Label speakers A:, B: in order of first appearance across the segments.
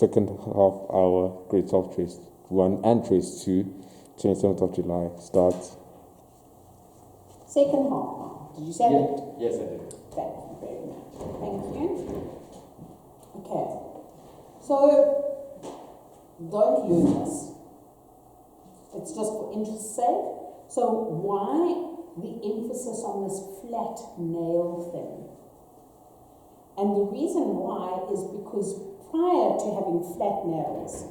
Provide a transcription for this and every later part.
A: second half hour Gr12 Trace 1 and Trace 2, 27th of July, starts.
B: Second half now. Did you say that?
C: Yes, I did.
B: Thank you very much. Thank you. Okay. So, don't learn this. It's just for interest's sake. So, why the emphasis on this flat nail thing? And the reason why is because prior to having flat nails,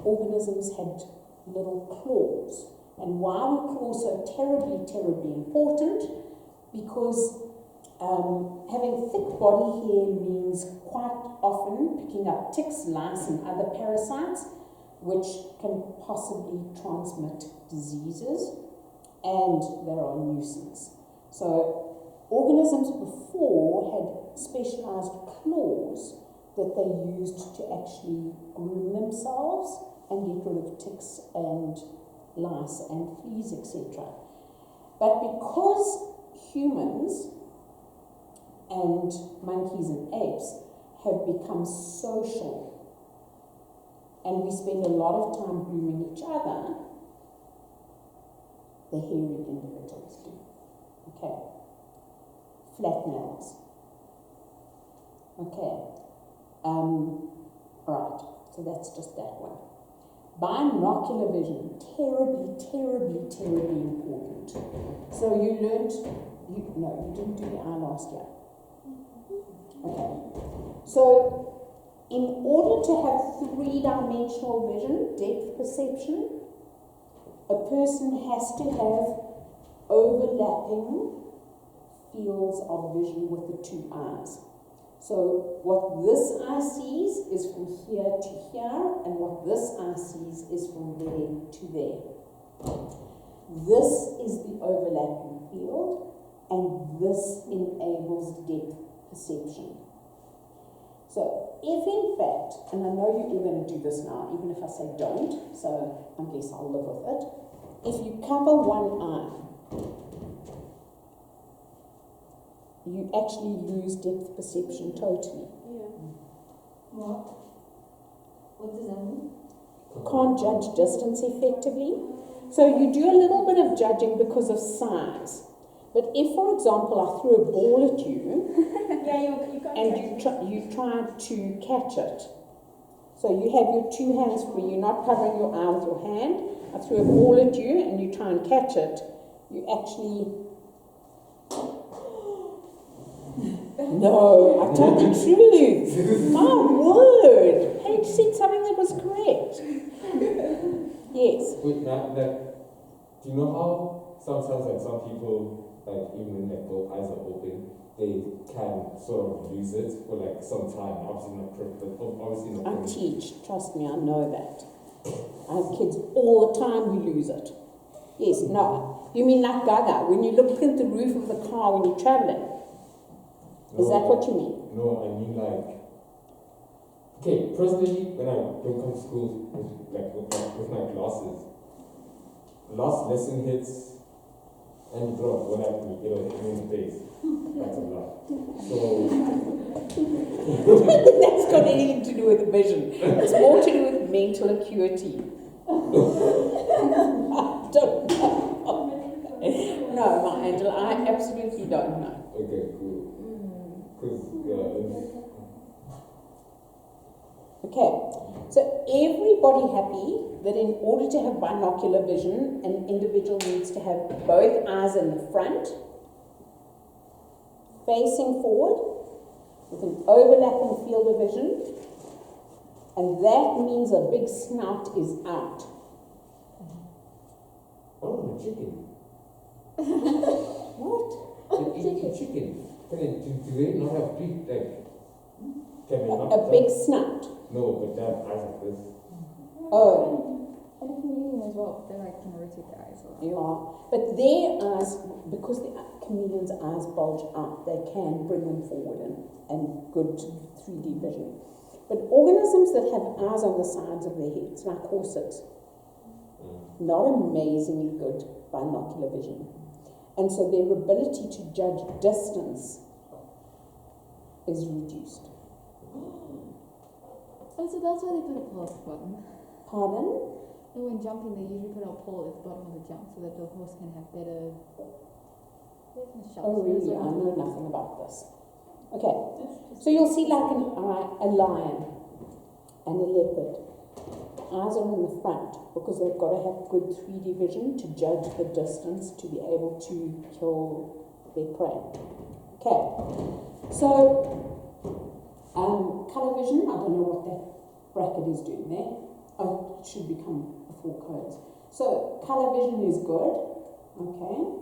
B: organisms had little claws. And why were claws so terribly, terribly important? Because having thick body hair means quite often picking up ticks, lice, and other parasites, which can possibly transmit diseases, and they're a nuisance. So organisms before had specialized claws that they used to actually groom themselves and get rid of ticks and lice and fleas, etc. But because humans and monkeys and apes have become social and we spend a lot of time grooming each other, the hairy individuals do. Okay. Flat nails. Okay. Right. So that's just that one. Binocular vision, terribly, terribly, terribly important. So you learned, you didn't do the eye last year. Okay. So in order to have three-dimensional vision, depth perception, a person has to have overlapping fields of vision with the two eyes. So what this eye sees is from here to here, and what this eye sees is from there to there. This is the overlapping field, and this enables depth perception. So if in fact, and I know you're going to do this now, even if I say don't, so I guess I'll live with it. If you cover one eye, you actually lose depth perception totally.
D: Yeah. What? What does that mean?
B: Can't judge distance effectively. So you do a little bit of judging because of size. But if, for example, I threw a ball at you, and you try to catch it. So you have your two hands free, you're not covering your eye with your hand. I threw a ball at you and you try and catch it. You actually... No, I told the truth. My word. Paige said something that was correct. Yes.
C: Wait, do you know how sometimes like some people, like even when like both eyes are open, they can sort of lose it for like some time? Obviously not.
B: I teach. Trust me, I know that. I have kids all the time who lose it. Yes, no. You mean like Gaga, when you're looking at the roof of the car when you're traveling? Is that what you mean?
C: No, I mean like, okay, personally, when I don't come to school with my classes, last lesson hits and you drop one at me, in the face. That's a lot. So
B: I don't think that's got anything to do with vision. It's more to do with mental acuity. I don't know. No, my angel, I absolutely don't know.
C: Okay, cool.
B: Okay, so everybody happy that in order to have binocular vision, an individual needs to have both eyes in the front, facing forward, with an overlapping field of vision, and that means a big snout is out.
C: Oh, chicken.
B: What?
C: They eat chicken. Do they not have teeth? Can they not?
B: A big snout.
C: No, but they have eyes like this.
B: Oh.
D: And chameleon as well. They're like cameratic eyes.
B: Yeah. But their eyes, because the chameleon's eyes bulge out, they can bring them forward and good 3D vision. But organisms that have eyes on the sides of their heads, like horses, not amazingly good binocular vision. And so their ability to judge distance is reduced.
E: Oh, so that's why they put a pole at the bottom.
B: Pardon?
E: And when jumping, they usually put a pole at the bottom of the jump so that the horse can have better.
B: Oh, really? I know nothing about this. Okay, so you'll see like a lion and a leopard. Eyes are in the front because they've got to have good 3D vision to judge the distance to be able to kill their prey. Okay, so colour vision, I don't know what that bracket is doing there. Oh, it should become before codes. So colour vision is good, okay,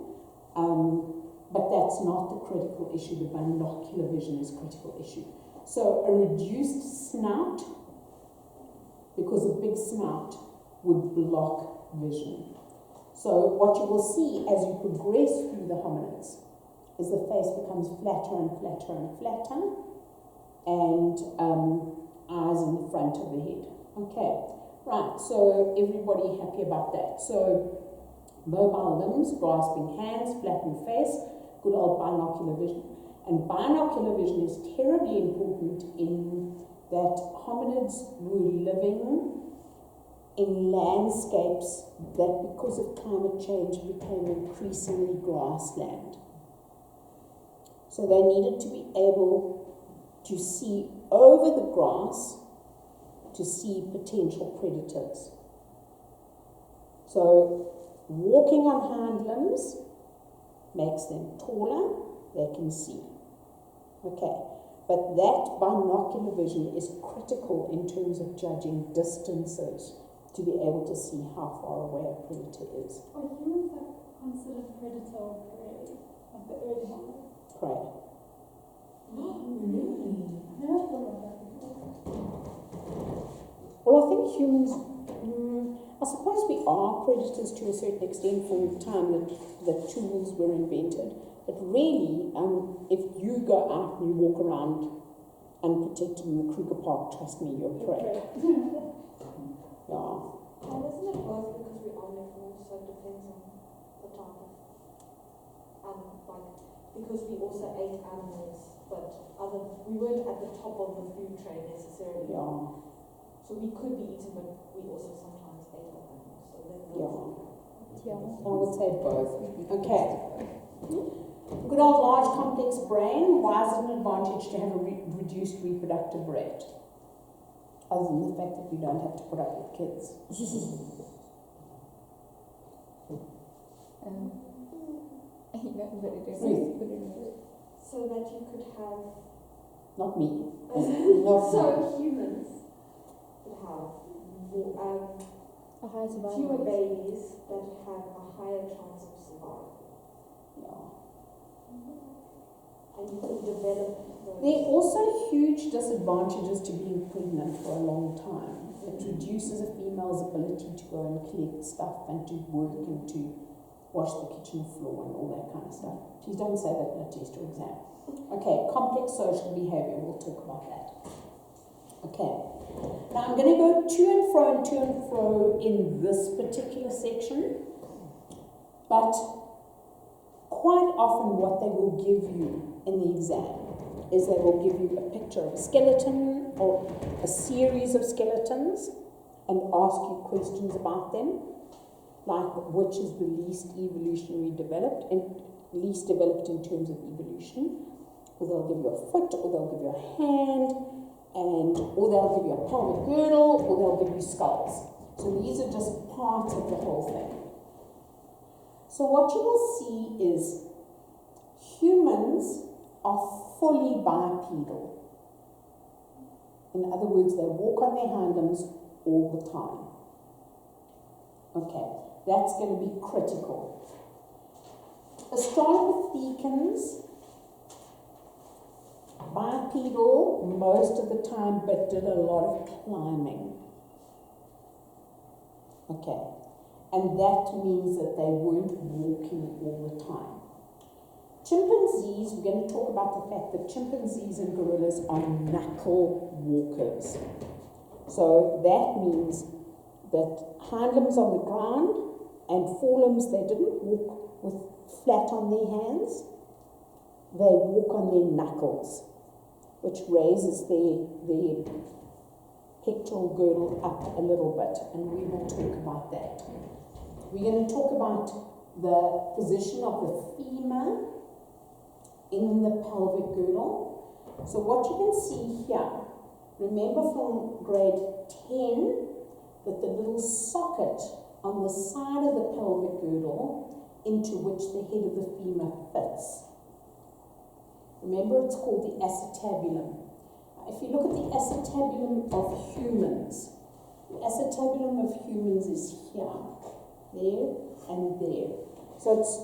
B: but that's not the critical issue. The binocular vision is critical issue. So a reduced snout, because a big snout would block vision. So what you will see as you progress through the hominids is the face becomes flatter and flatter and flatter, and eyes in the front of the head. Okay, right, so everybody happy about that. So mobile limbs, grasping hands, flattened face, good old binocular vision. And binocular vision is terribly important in that hominids were living in landscapes that, because of climate change, became increasingly grassland. So they needed to be able to see over the grass to see potential predators. So walking on hind limbs makes them taller, they can see. Okay, but that binocular vision is critical in terms of judging distances to be able to see how far away a predator is.
D: Are humans considered predator or prey of the early hominids?
B: Prey.
D: Really? I never thought of that before.
B: Well, I think humans, I suppose we are predators to a certain extent from the time that tools were invented. But really, if you go out and you walk around unprotected in the Kruger Park, trust me, you're prey. Yeah.
F: And isn't it both because we omnivores, so it depends on the type of, because we also ate animals, but we weren't at the top of the food chain necessarily.
B: Yeah.
F: So we could be eaten, but we also sometimes ate other animals. So then
B: Yeah. I would say both. Okay. Good old large complex brain. Why is it an advantage to have a reduced reproductive rate? Other than the fact that you don't have to put up with kids.
F: so that you could have.
B: Not me.
F: So humans could have
E: A higher survival
F: fewer
E: rate.
F: babies that have a higher chance of survival.
B: Yeah.
F: And you can develop those.
B: There are also huge disadvantages to being pregnant for a long time. It reduces a female's ability to go and collect stuff and to work and to wash the kitchen floor and all that kind of stuff. Please don't say that in a test or exam. Okay, complex social behavior, we'll talk about that. Okay, now I'm going to go to and fro in this particular section, but quite often what they will give you in the exam is they will give you a picture of a skeleton or a series of skeletons and ask you questions about them, like which is the least evolutionary developed and least developed in terms of evolution, or they'll give you a foot, or they'll give you a hand, or they'll give you a pelvic girdle, or they'll give you skulls. So these are just parts of the whole thing. So what you will see is humans are fully bipedal. In other words, they walk on their hind limbs all the time. Okay, that's going to be critical. Australopithecines, bipedal most of the time, but did a lot of climbing. Okay, and that means that they weren't walking all the time. Chimpanzees, we're going to talk about the fact that chimpanzees and gorillas are knuckle walkers. So that means that hind limbs on the ground and forelimbs, they didn't walk with flat on their hands, they walk on their knuckles, which raises their pectoral girdle up a little bit, and we will talk about that. We're going to talk about the position of the femur in the pelvic girdle. So what you can see here, remember from grade 10 that the little socket on the side of the pelvic girdle into which the head of the femur fits. Remember, it's called the acetabulum. If you look at the acetabulum of humans, the acetabulum of humans is here, there, and there. So it's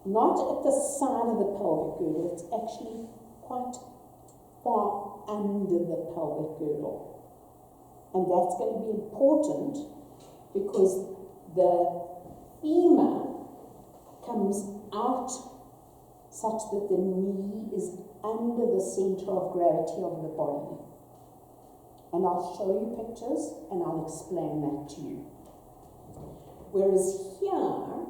B: not at the side of the pelvic girdle, it's actually quite far under the pelvic girdle. And that's going to be important because the femur comes out such that the knee is under the center of gravity of the body. And I'll show you pictures and I'll explain that to you. Whereas here,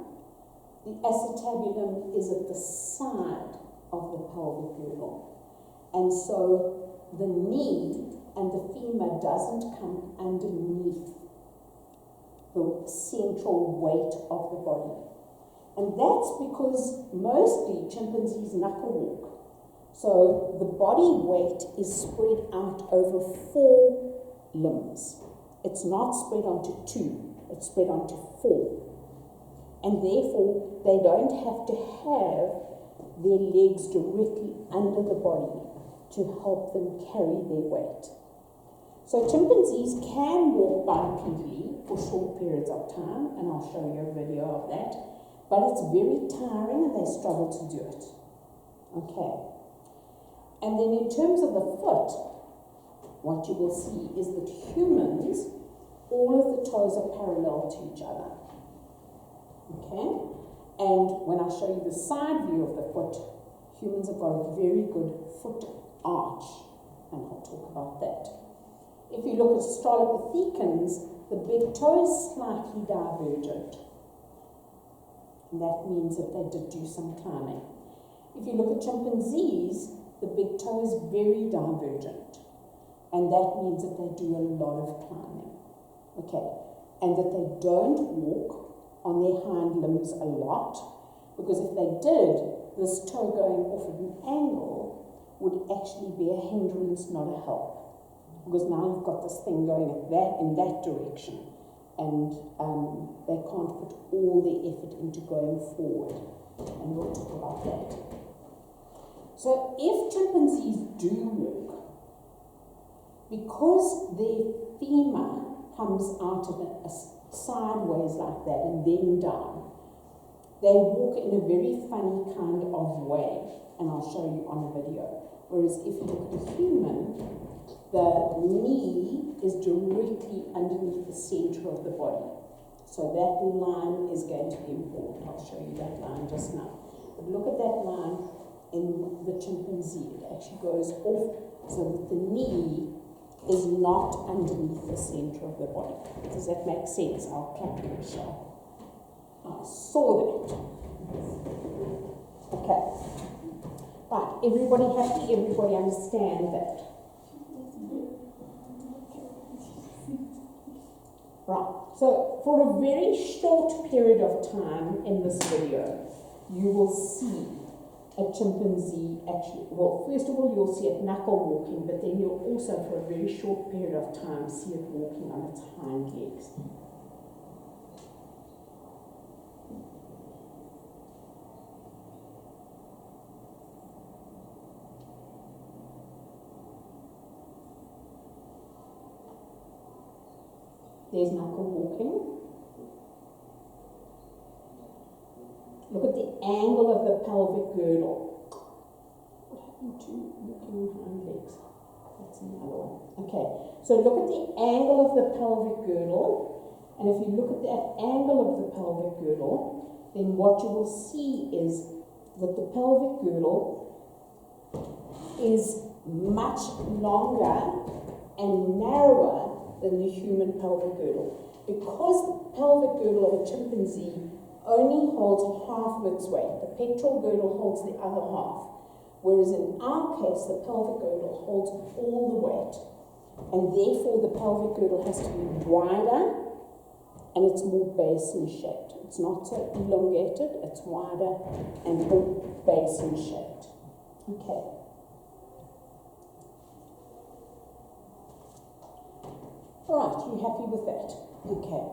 B: the acetabulum is at the side of the pelvic girdle. And so the knee and the femur doesn't come underneath the central weight of the body. And that's because mostly chimpanzees knuckle walk. So the body weight is spread out over 4 limbs. It's not spread onto 2, it's spread onto 4. And therefore, they don't have to have their legs directly under the body to help them carry their weight. So chimpanzees can walk bipedally for short periods of time, and I'll show you a video of that, but it's very tiring and they struggle to do it. Okay. And then in terms of the foot, what you will see is that humans, all of the toes are parallel to each other. Okay? And when I show you the side view of the foot, humans have got a very good foot arch, and I'll talk about that. If you look at Australopithecines, the big toe is slightly divergent. And that means that they did do some climbing. If you look at chimpanzees, the big toe is very divergent. And that means that they do a lot of climbing. Okay. And that they don't walk on their hind limbs a lot, because if they did, this toe going off at an angle would actually be a hindrance, not a help. Because now you've got this thing going in that direction, and they can't put all their effort into going forward. And we'll talk about that. So if chimpanzees do walk, because their femur comes out of a sideways like that and then down, they walk in a very funny kind of way, and I'll show you on a video. Whereas if you look at a human, the knee is directly underneath the center of the body. So that line is going to be important. I'll show you that line just now. But look at that line in the chimpanzee. It actually goes off so that the knee is not underneath the center of the body. Does that make sense? I'll clap myself. I saw that. Okay. Right, everybody happy? Everybody understand that? Right, so for a very short period of time in this video, you will see a chimpanzee actually, well, first of all, you'll see it knuckle walking, but then you'll also, for a very short period of time, see it walking on its hind legs. There's knuckle walking. Look at the angle of the pelvic girdle. What happened to walking hind legs? That's another one. Okay, so look at the angle of the pelvic girdle, and if you look at that angle of the pelvic girdle, then what you will see is that the pelvic girdle is much longer and narrower than the human pelvic girdle. Because the pelvic girdle of a chimpanzee only holds half of its weight, the pectoral girdle holds the other half, whereas in our case the pelvic girdle holds all the weight. and therefore the pelvic girdle has to be wider and it's more basin shaped. It's not so elongated, it's wider and more basin shaped. Okay. Right, you happy with that? Okay.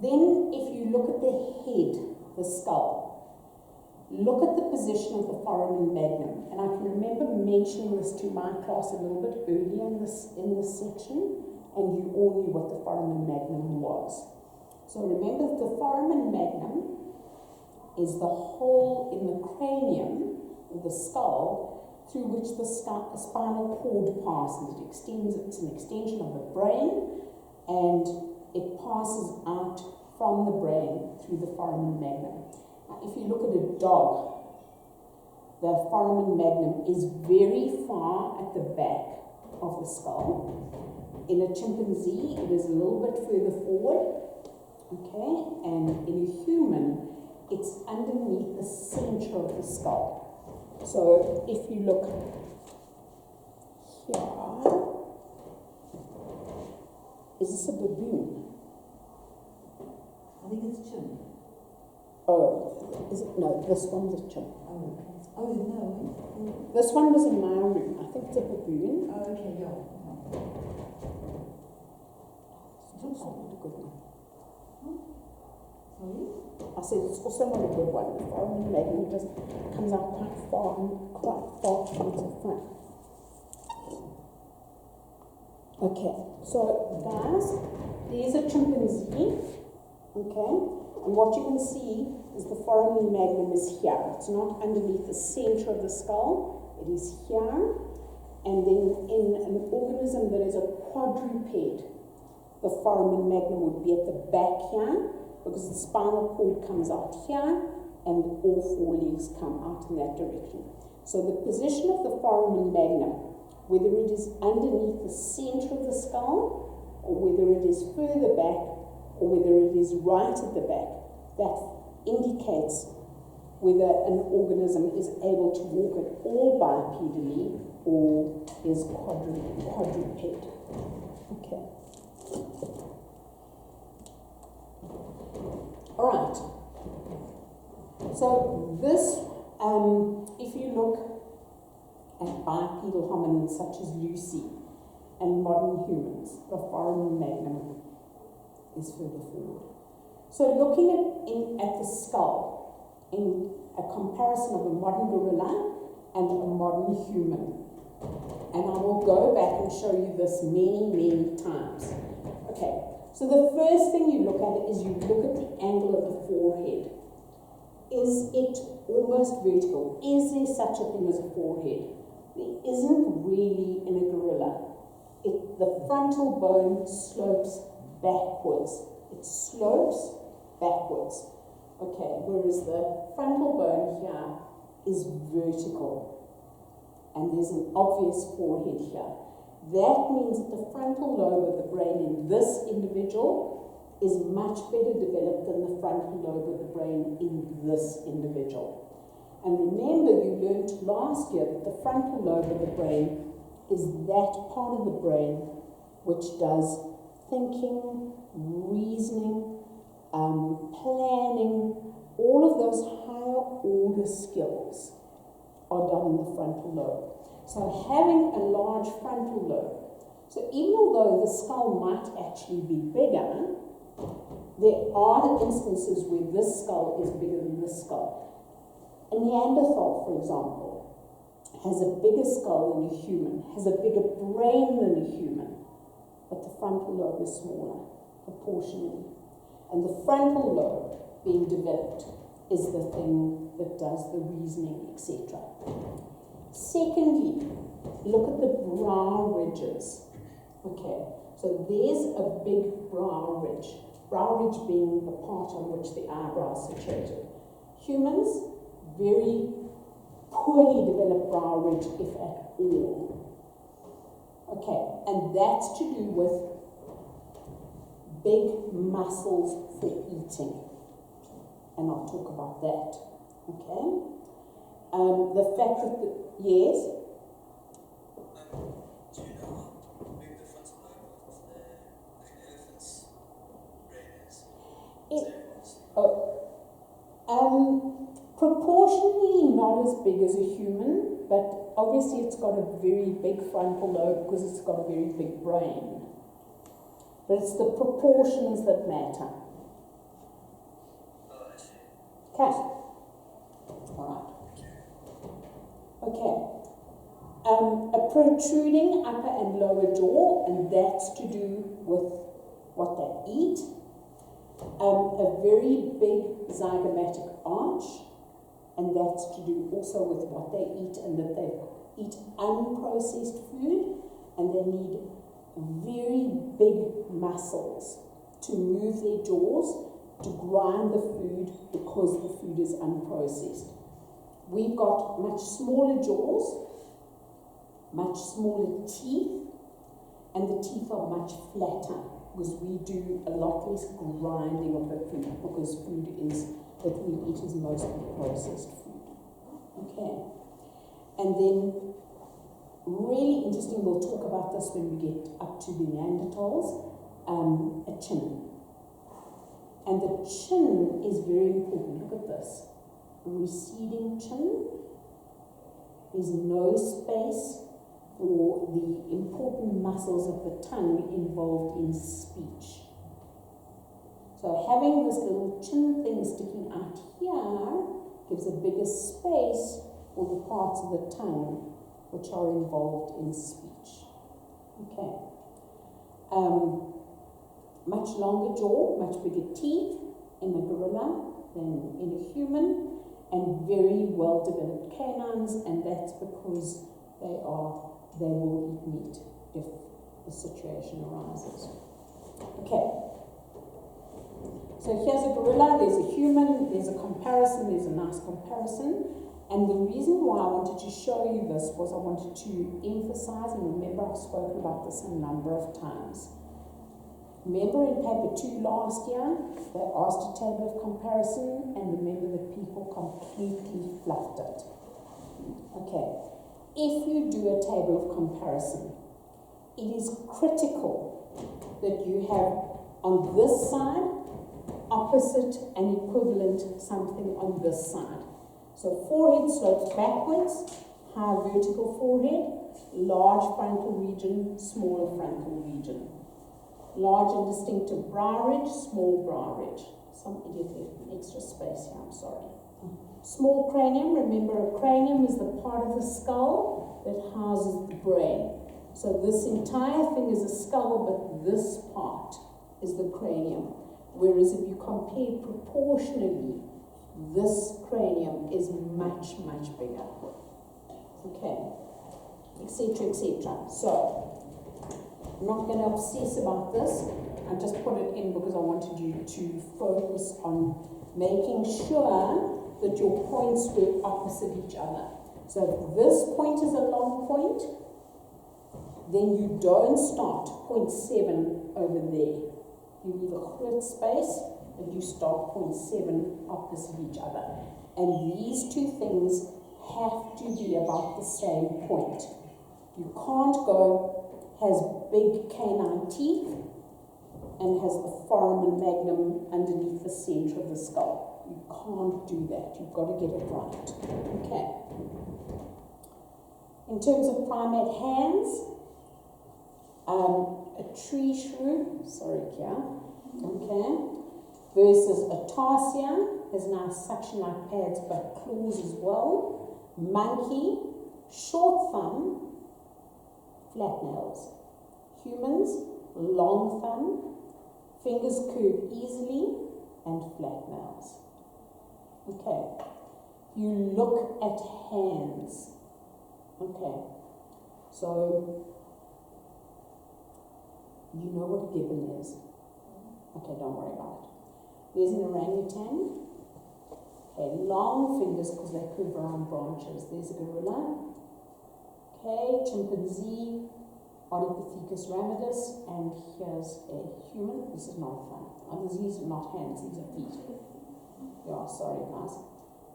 B: Then if you look at the head, the skull, look at the position of the foramen magnum. And I can remember mentioning this to my class a little bit earlier in this section, and you all knew what the foramen magnum was. So remember that the foramen magnum is the hole in the cranium of the skull through which the spinal cord passes. It's an extension of the brain, and it passes out from the brain through the foramen magnum. Now, if you look at a dog, the foramen magnum is very far at the back of the skull. In a chimpanzee, it is a little bit further forward, okay, and in a human, it's underneath the center of the skull. So if you look here, is this a baboon?
G: I think it's chin.
B: Oh, is it? No, this one's a chimp.
G: Oh, no.
B: This one was in my room. I think it's a baboon.
G: Oh, okay, yeah.
B: It's also not a good one.
G: Sorry?
B: I said it's also not a good one. The foramen magnum just comes out quite far towards the front. Okay, so guys, there's a chimpanzee. Okay, and what you can see is the foramen magnum is here. It's not underneath the center of the skull. It is here. And then in an organism that is a quadruped, the foramen magnum would be at the back here, because the spinal cord comes out here and all four legs come out in that direction. So the position of the foramen magnum, whether it is underneath the center of the skull, or whether it is further back, or whether it is right at the back, that indicates whether an organism is able to walk at all bipedally or is quadruped. Okay. All right. So this, if you look at bipedal hominins such as Lucy and modern humans, the foramen magnum is further forward. So looking at the skull in a comparison of a modern gorilla and a modern human, and I will go back and show you this many, many times. Okay. So the first thing you look at is you look at the angle of the forehead. Is it almost vertical? Is there such a thing as a forehead? There isn't really in a gorilla. The frontal bone slopes backwards. It slopes backwards. Okay, whereas the frontal bone here is vertical. And there's an obvious forehead here. That means that the frontal lobe of the brain in this individual is much better developed than the frontal lobe of the brain in this individual. And remember, you learned last year that the frontal lobe of the brain is that part of the brain which does thinking, reasoning, planning, all of those higher order skills are done in the frontal lobe. So having a large frontal lobe, so even although the skull might actually be bigger, there are instances where this skull is bigger than this skull. A Neanderthal, for example, has a bigger skull than a human, has a bigger brain than a human, but the frontal lobe is smaller, proportionally. And the frontal lobe being developed is the thing that does the reasoning, etc. Secondly, look at the brow ridges. Okay, so there's a big brow ridge being the part on which the eyebrows are situated. Humans, very poorly developed brow ridge, if at all. Okay, and that's to do with big muscles for eating. And I'll talk about that. Okay? The fact that yes? Proportionally not as big as a human, but obviously it's got a very big frontal lobe because it's got a very big brain. But it's the proportions that matter. Okay. Alright. Okay. A protruding upper and lower jaw, and that's to do with what they eat. A very big zygomatic arch, and that's to do also with what they eat, and that they eat unprocessed food, and they need very big muscles to move their jaws, to grind the food because the food is unprocessed. We've got much smaller jaws, much smaller teeth, and the teeth are much flatter because we do a lot less grinding of the food because food that we eat is mostly processed food. Okay. And then, really interesting, we'll talk about this when we get up to the Neanderthals, a chin. And the chin is very important. Look at this. A receding chin. There's no space for the important muscles of the tongue involved in speech. So having this little chin thing sticking out here gives a bigger space for the parts of the tongue which are involved in speech. Okay. Much longer jaw, much bigger teeth in a gorilla than in a human, and very well developed canines, and that's because they will eat meat if the situation arises. Okay. So here's a gorilla, there's a human, there's a comparison, there's a nice comparison. And the reason why I wanted to show you this was I wanted to emphasize, and remember I've spoken about this a number of times. Remember in paper 2 last year, they asked a table of comparison, and remember that people completely fluffed it. Okay, if you do a table of comparison, it is critical that you have on this side, opposite and equivalent something on this side. So forehead slopes backwards, high vertical forehead, large frontal region, smaller frontal region. Large and distinctive brow ridge, small brow ridge. Some idiot left an extra space here, I'm sorry. Small cranium, remember a cranium is the part of the skull that houses the brain. So this entire thing is a skull, but this part is the cranium. Whereas if you compare proportionally, this cranium is much, much bigger. Okay, etc., etc. So, I'm not going to obsess about this. I just put it in because I wanted you to focus on making sure that your points were opposite each other. So if this point is a long point, then you don't start 0.7 over there. You leave a groot space and you start 0.7 opposite each other. And these two things have to be about the same point. You can't go, has big canine teeth and has the foramen magnum underneath the center of the skull. You can't do that. You've got to get it right. Okay. In terms of primate hands, a tree shrew, sorry, Kia, okay, versus a tarsier, has now suction-like pads but claws as well. Monkey, short thumb, flat nails. Humans, long thumb, fingers curve easily, and flat nails. Okay, you look at hands. Okay, so you know what a gibbon is. Okay, don't worry about it. There's an orangutan. Okay, long fingers because they curve around branches. There's a gorilla. Okay, chimpanzee, Ardipithecus ramidus, and here's a human. This is not a thumb. These are not hands, these are feet. Yeah, sorry guys.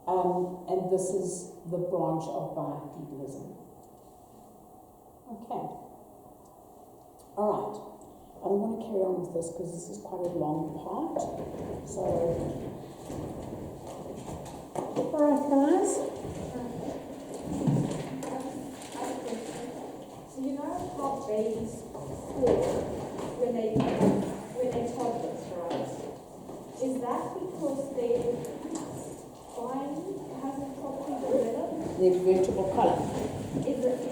B: And this is the branch of bipedalism. Okay. Alright. I don't want to carry on with this because this is quite a long part. So, alright guys.
F: So you know how babies crawl when they're toddlers, right? Is that because their spine hasn't properly developed?
B: The vertebral column.
F: Is it?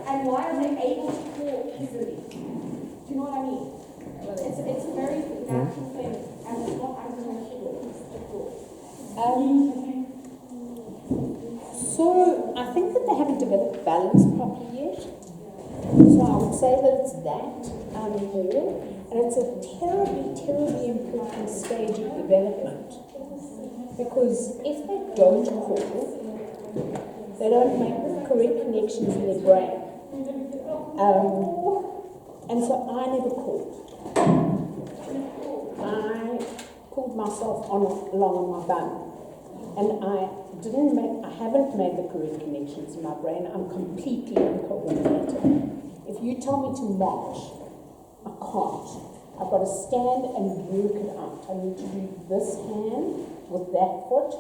F: And why are they able to crawl easily? Do you know what I mean? It's a very natural thing, and it's not unnatural at all.
B: So I think that they haven't developed balance properly yet. So I would say that it's that more, and it's a terribly important stage of development. Because if they don't crawl, they don't make the correct connections in their brain. And so I never crawled. I pulled myself along on my bum, and I haven't made the correct connections in my brain. I'm completely uncoordinated. If you tell me to march, I can't. I've got to stand and work it out. I need to do this hand with that foot,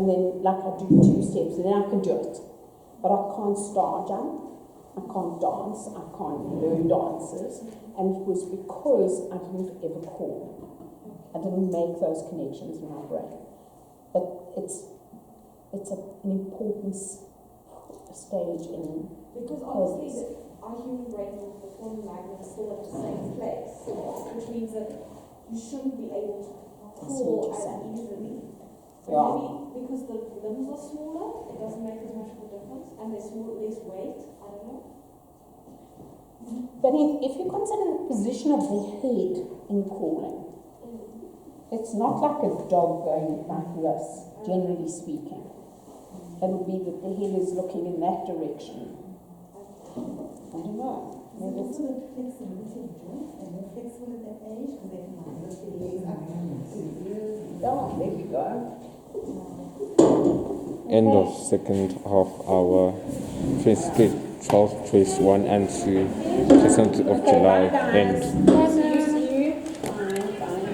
B: and then like I do 2 steps, and then I can do it. But I can't star jump, I can't dance, I can't learn dances, and it was because I didn't ever crawl. I didn't make those connections in my brain. But it's an important stage in
F: Because obviously our human brain with the Foramen Magnum is still at the same place, which means that you shouldn't be able to crawl as easily. So maybe because the limbs are smaller, it doesn't make as much of a difference, and there's less weight, I don't know.
B: But if you consider the position of the head in crawling, it's not like a dog going like this, generally speaking. It would be that the head is looking in that direction. I don't know. Maybe it's
G: flexibility of joints, and more flexible at that age, and they can lift their legs up to the ears.
B: oh, there we go.
A: End of second half hour. Trace Gr12, trace 1 and 2, 27th of July. End.